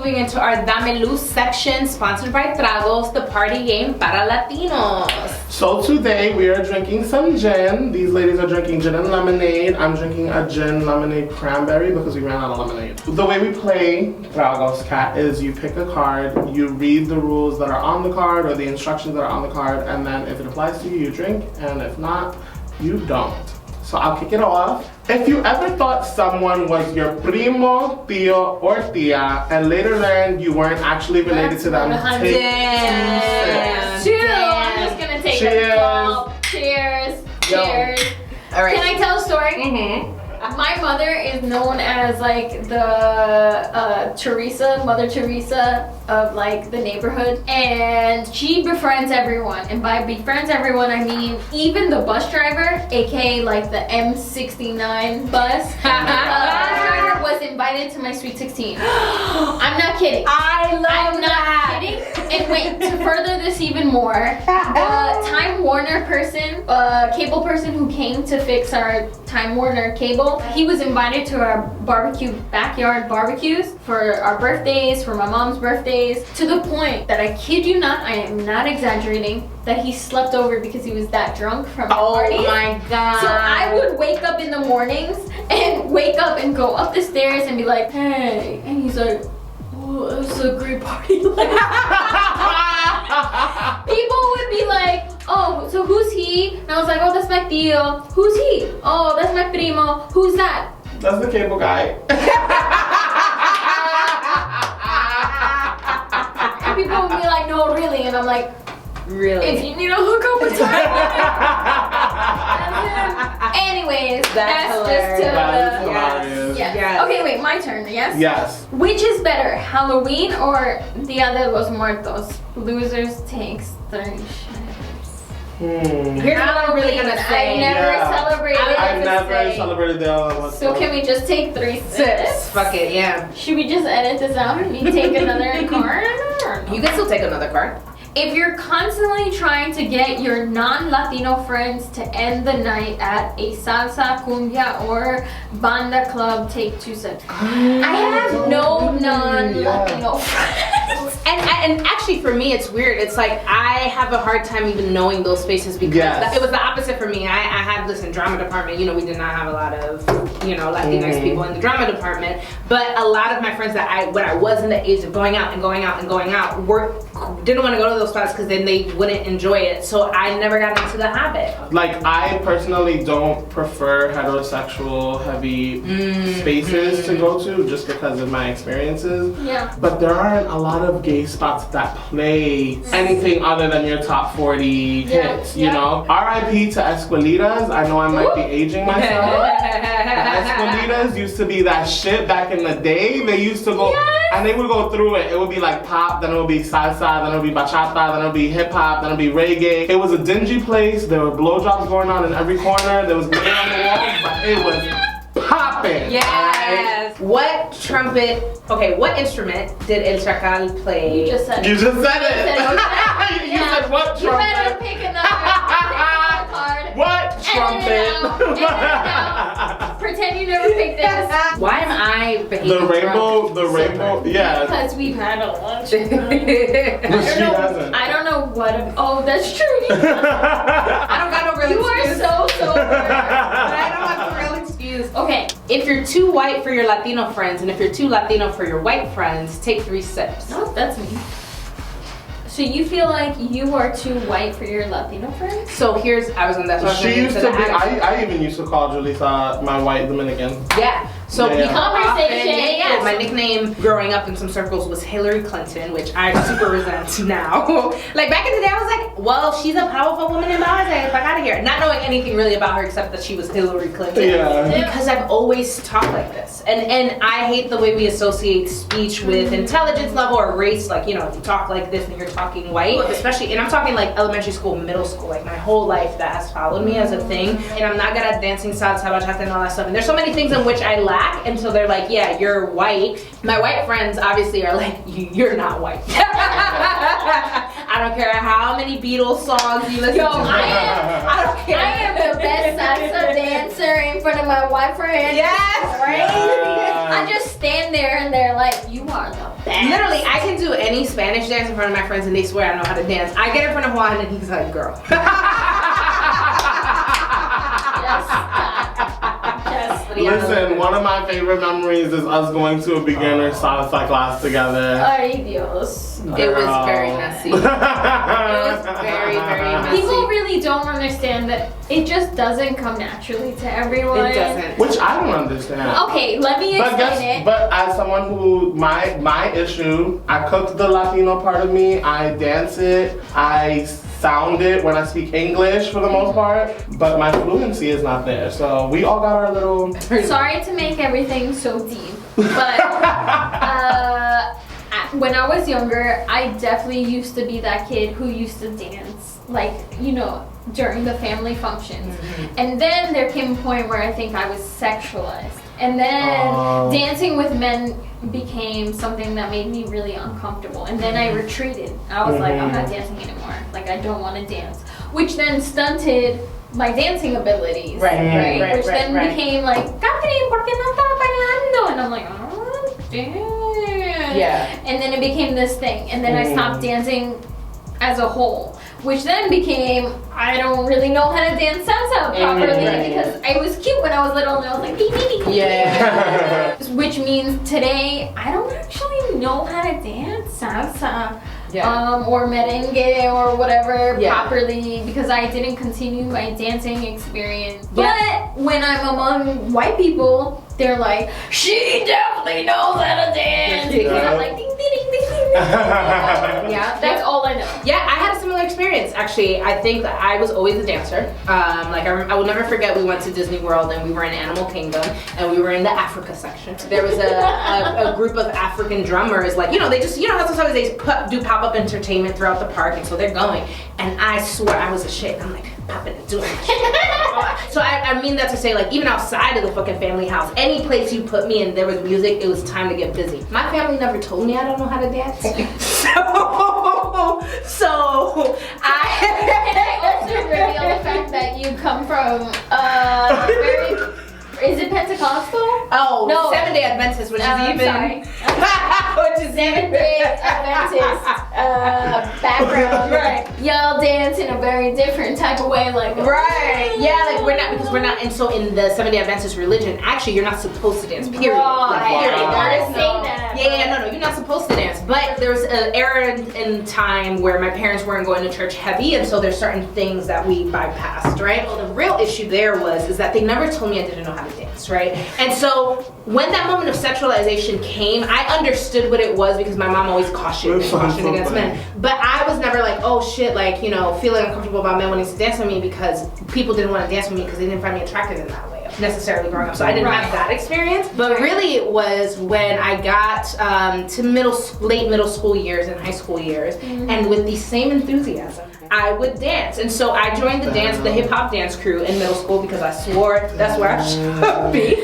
moving into our Dame Luz section, sponsored by Tragos, the party game para Latinos. So today we are drinking some gin. These ladies are drinking gin and lemonade. I'm drinking a gin lemonade cranberry because we ran out of lemonade. The way we play Tragos, Cat, is you pick a card, you read the rules that are on the card or the instructions that are on the card, and then if it applies to you, you drink, and if not, you don't. So I'll kick it off. If you ever thought someone was your primo, tío, or tía, and later learned you weren't actually related to them, take 2 sips. I'm just gonna take a gulp. Cheers. Cheers. All right. Can I tell a story? Mm-hmm. My mother is known as like the Mother Teresa of like the neighborhood, and she befriends everyone. And by befriends everyone, I mean even the bus driver, aka like the M69 bus. The bus driver was invited to my Sweet 16. I'm not kidding. I'm not kidding. And wait, to further this even more, the Time Warner person, cable person who came to fix our Time Warner cable, he was invited to our backyard barbecues for our birthdays, for my mom's birthdays, to the point that I kid you not, I am not exaggerating, that he slept over because he was that drunk from the party. Oh my god. So I would wake up in the mornings and go up the stairs and be like, hey, and he's like, oh, it was a great party. People would be like, oh, so who's he? And I was like, oh, that's my tío. Who's he? Oh, that's my primo. Who's that? That's the cable guy. And people would be like, no, really? And I'm like, Really? if you need to hook up with time. Anyways, that's just to hilarious. yes. Okay, wait, my turn, yes? Yes. Which is better, Halloween or Dia de los Muertos? Losers takes 30 shares. Here's what I'm really gonna say. I never celebrated I never celebrated the other one. So can we just take 3 sips? Fuck it, yeah. Should we just edit this out and me take another card? Or no? You can still take another card. If you're constantly trying to get your non-Latino friends to end the night at a salsa, cumbia, or banda club, take 2 sips. I have no non-Latino friends. And actually for me it's weird. It's like I have a hard time even knowing those spaces because it was the opposite for me. I had this in drama department. You know, we did not have a lot of, you know, Latinx people in the drama department. But a lot of my friends that when I was in the age of going out didn't want to go to those spots because then they wouldn't enjoy it. So I never got into the habit. Like, I personally don't prefer heterosexual heavy spaces to go to just because of my experiences. Yeah. But there aren't a lot of gay spots that play anything other than your top 40 hits, you know? R.I.P. to Escuelitas. I know I might be aging myself. Escuelitas used to be that shit back in the day. They used to go, and they would go through it. It would be like pop, then it would be salsa, then it would be bachata, then it would be hip hop, then it would be reggae. It was a dingy place. There were blowjobs going on in every corner. There was money on the walls, but it was popping. Yes. What instrument did El Chacal play? You just said it. You just said it. You said what trumpet? You better pick another card. What trumpet? Edit it out. Pretend you never picked this. Why am I behaving The rainbow, yeah. Because we've had a lunch. She hasn't. I don't know what. Oh, that's true. I don't got no real excuse. You are so sober. But I don't have a real excuse. Okay. If you're too white for your Latino friends and if you're too Latino for your white friends, take 3 sips. No, that's me. So you feel like you are too white for your Latino friends? So that's She used to be, I even used to call Julissa my white Dominican. Yeah. So Yeah. Conversation, yes. My nickname growing up in some circles was Hillary Clinton, which I super resent now. Like back in the day, I was like, well, she's a powerful woman in politics. I gotta hear it. Not knowing anything really about her except that she was Hillary Clinton. Yeah. Because I've always talked like this. And I hate the way we associate speech with intelligence level or race. Like, you know, if you talk like this and you're talking white, especially, and I'm talking like elementary school, middle school, like my whole life that has followed me as a thing. And I'm not good at dancing salsa, bachata, and all that stuff. And there's so many things in which I lack. And so they're like, yeah, you're white. My white friends obviously are like, you're not white. I don't care how many Beatles songs you listen to. I don't care. I am the best salsa dancer in front of my white friends. Yes, right? I just stand there and they're like, you are the best. Literally, I can do any Spanish dance in front of my friends and they swear I know how to dance. I get in front of Juan and he's like, girl. Listen, one of my favorite memories is us going to a beginner salsa class together. Ay, Dios. It was very messy. It was very, very messy. People really don't understand that it just doesn't come naturally to everyone. It doesn't. Which I don't understand. Okay, let me explain it. But as someone who, my issue, I cooked the Latino part of me, I dance it, I sound it when I speak English for the most part, but my fluency is not there. So we all got our little... Sorry to make everything so deep, but when I was younger, I definitely used to be that kid who used to dance, like, you know, during the family functions. And then there came a point where I think I was sexualized. And then dancing with men became something that made me really uncomfortable. And then I retreated. I was like, I'm not dancing anymore. Like, I don't want to dance. Which then stunted my dancing abilities. Which then became like, Catherine, ¿por qué no estás bailando? And I'm like, oh, dance. Yeah. And then it became this thing. And then I stopped dancing as a whole. Which then became, I don't really know how to dance salsa properly because I was cute when I was little and I was like, dee, dee, dee. Yeah. Which means today, I don't actually know how to dance salsa. Or merengue or whatever properly because I didn't continue my dancing experience. But when I'm among white people, they're like, she definitely knows how to dance. Because I'm like, ding, ding, ding, ding, ding. That's all I know. Yeah, I had a similar experience actually. I think that I was always a dancer. Like I will never forget, we went to Disney World and we were in Animal Kingdom and we were in the Africa section. There was a group of African drummers, like, you know, they just, you know how sometimes they do pop-up entertainment throughout the park, and so they're going, and I swear I was a shit. I'm like popping and doing shit. So I mean that to say, like, even outside of the fucking family house, any place you put me and there was music, it was time to get busy. My family never told me I don't know how to dance. so Can I also reveal the fact that you come from very, is it Pentecostal? Oh, no, Seventh-day Adventist, which is even which is Seventh-day Adventist background. Right. Y'all dance in a very different type of way, like yeah, like we're not, because we're not, and so in the Seventh-day Adventist religion, actually you're not supposed to dance. Period. No, you're not supposed to dance. But there was an era in time where my parents weren't going to church heavy, and so there's certain things that we bypassed, right? Well, the real issue there is that they never told me I didn't know how to dance, right? And so when that moment of sexualization came, I understood what it was because my mom always cautioned against men. But I was never like, oh shit, like, you know, feeling uncomfortable about men wanting to dance with me because people didn't want to dance with me because they didn't find me attractive in that way necessarily growing up. So I didn't have that experience. But really it was when I got to late middle school years and high school years, and with the same enthusiasm, I would dance. And so I joined the hip hop dance crew in middle school because I swore that's where I should be.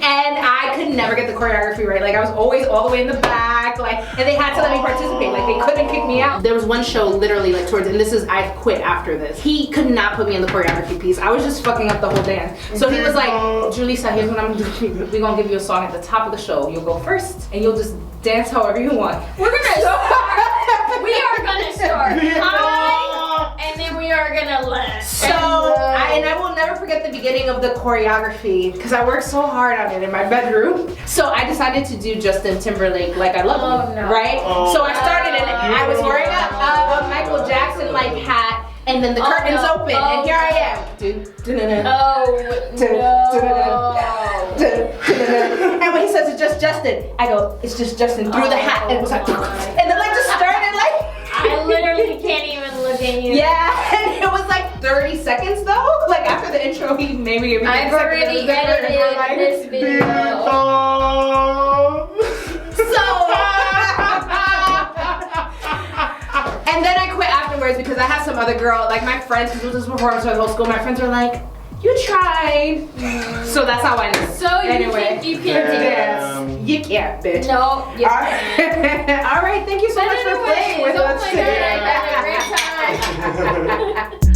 And I could never get the choreography right. Like I was always all the way in the back, like, and they had to let me participate. Like they couldn't kick me out. There was one show literally like towards, and I quit after this. He could not put me in the choreography piece. I was just fucking up the whole dance. So he was like, Julissa, here's what I'm gonna do. We're gonna give you a song at the top of the show. You'll go first and you'll just dance however you want. We're gonna start. We are gonna start high, and then we are gonna land. So, I will never forget the beginning of the choreography because I worked so hard on it in my bedroom. So I decided to do Justin Timberlake, Like I Love You, right? So I started and I was wearing a Michael Jackson like hat, and then the curtains open, and here I am. And when he says it's just Justin, I go, it's just Justin through the hat, and it was like, and then like just started like. I literally can't even look at you. Yeah, and it was like 30 seconds though. Like after the intro, he maybe gave me I've already edited this video. And then I quit afterwards because I had some other girl, like my friends, because it was this performance for the whole school, my friends were like, you tried. So that's how I knew. So anyway, you can dance. You can't, bitch. No, you can't. All right, thank you so much for playing with us today. I had a great time.